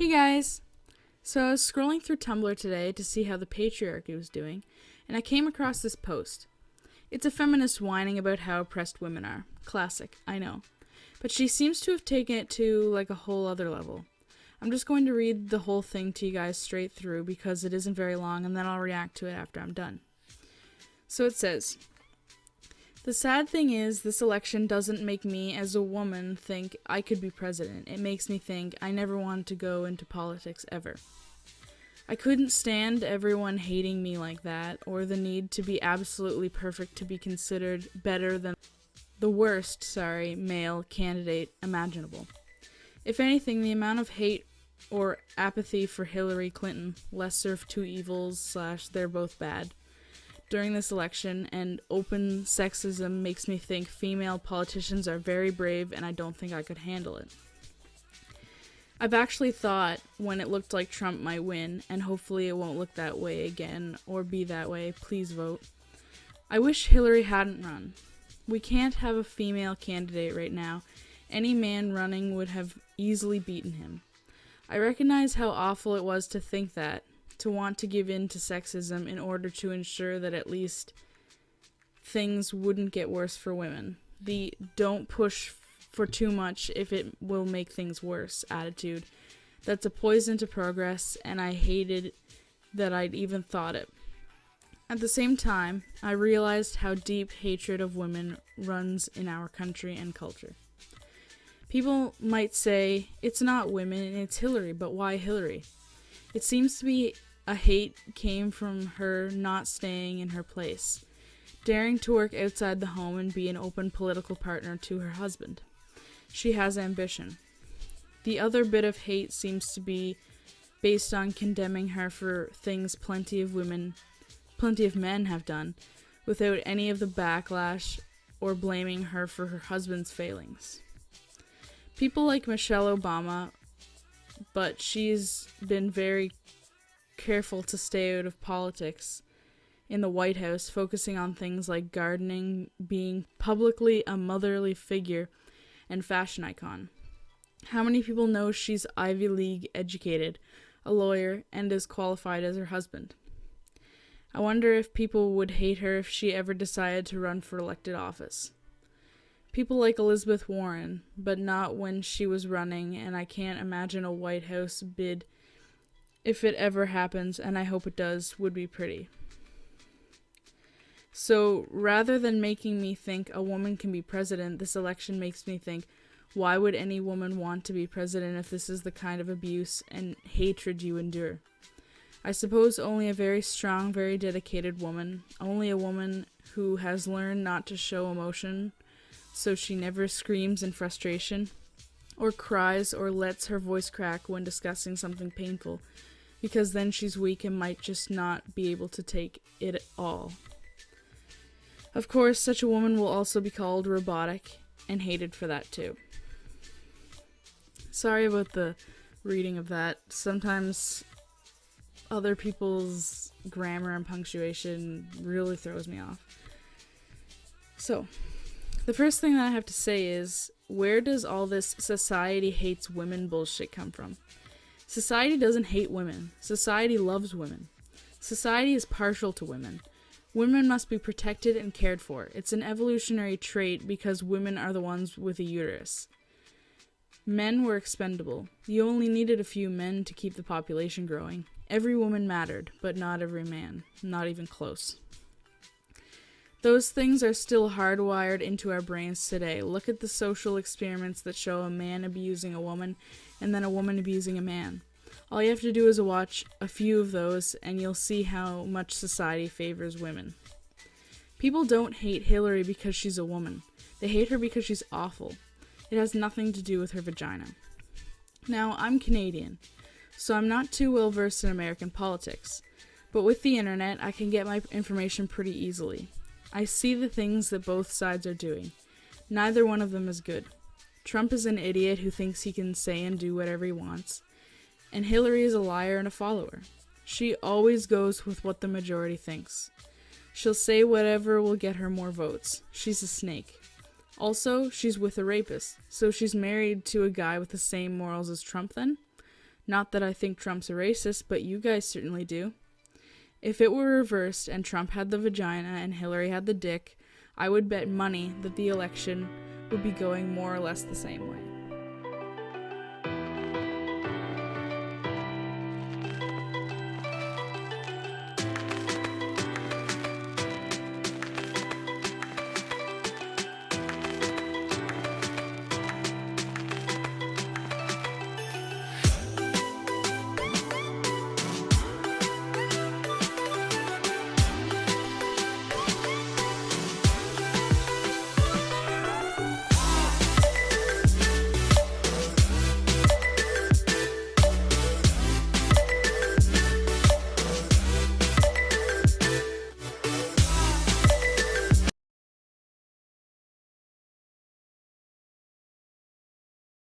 Hey guys! So I was scrolling through Tumblr today to see how the patriarchy was doing, and I came across this post. It's a feminist whining about how oppressed women are. Classic, I know. But she seems to have taken it to like a whole other level. I'm just going to read the whole thing to you guys straight through because it isn't very long, and then I'll react to it after I'm done. So it says, "The sad thing is, this election doesn't make me, as a woman, think I could be president. It makes me think I never wanted to go into politics ever. I couldn't stand everyone hating me like that, or the need to be absolutely perfect to be considered better than the worst, male candidate imaginable. If anything, the amount of hate or apathy for Hillary Clinton, lesser of two evils / they're both bad, during this election, and open sexism makes me think female politicians are very brave, and I don't think I could handle it. I've actually thought, when it looked like Trump might win, and hopefully it won't look that way again, or be that way, please vote. I wish Hillary hadn't run. We can't have a female candidate right now. Any man running would have easily beaten him. I recognize how awful it was to think that, to want to give in to sexism in order to ensure that at least things wouldn't get worse for women. The don't push for too much if it will make things worse attitude. That's a poison to progress, and I hated that I'd even thought it. At the same time, I realized how deep hatred of women runs in our country and culture. People might say, it's not women, it's Hillary, but why Hillary? It seems to be a hate came from her not staying in her place, daring to work outside the home and be an open political partner to her husband. She has ambition. The other bit of hate seems to be based on condemning her for things plenty of men have done, without any of the backlash or blaming her for her husband's failings. People like Michelle Obama, but she's been very careful to stay out of politics in the White House, focusing on things like gardening, being publicly a motherly figure, and fashion icon. How many people know she's Ivy League educated, a lawyer, and as qualified as her husband? I wonder if people would hate her if she ever decided to run for elected office. People like Elizabeth Warren, but not when she was running, and I can't imagine a White House bid, if it ever happens, and I hope it does, would be pretty. So, rather than making me think a woman can be president, this election makes me think, why would any woman want to be president if this is the kind of abuse and hatred you endure? I suppose only a very strong, very dedicated woman, only a woman who has learned not to show emotion, so she never screams in frustration, or cries, or lets her voice crack when discussing something painful, because then she's weak and might just not be able to take it all. Of course, such a woman will also be called robotic and hated for that too." Sorry about the reading of that. Sometimes other people's grammar and punctuation really throws me off. So, the first thing that I have to say is, where does all this society hates women bullshit come from? Society doesn't hate women. Society loves women. Society is partial to women. Women must be protected and cared for. It's an evolutionary trait because women are the ones with a uterus. Men were expendable. You only needed a few men to keep the population growing. Every woman mattered, but not every man. Not even close. Those things are still hardwired into our brains today. Look at the social experiments that show a man abusing a woman and then a woman abusing a man. All you have to do is watch a few of those and you'll see how much society favors women. People don't hate Hillary because she's a woman. They hate her because she's awful. It has nothing to do with her vagina. Now, I'm Canadian, so I'm not too well versed in American politics, but with the internet, I can get my information pretty easily. I see the things that both sides are doing. Neither one of them is good. Trump is an idiot who thinks he can say and do whatever he wants, and Hillary is a liar and a follower. She always goes with what the majority thinks. She'll say whatever will get her more votes. She's a snake. Also, she's with a rapist, so she's married to a guy with the same morals as Trump then? Not that I think Trump's a racist, but you guys certainly do. If it were reversed and Trump had the vagina and Hillary had the dick, I would bet money that the election would be going more or less the same way.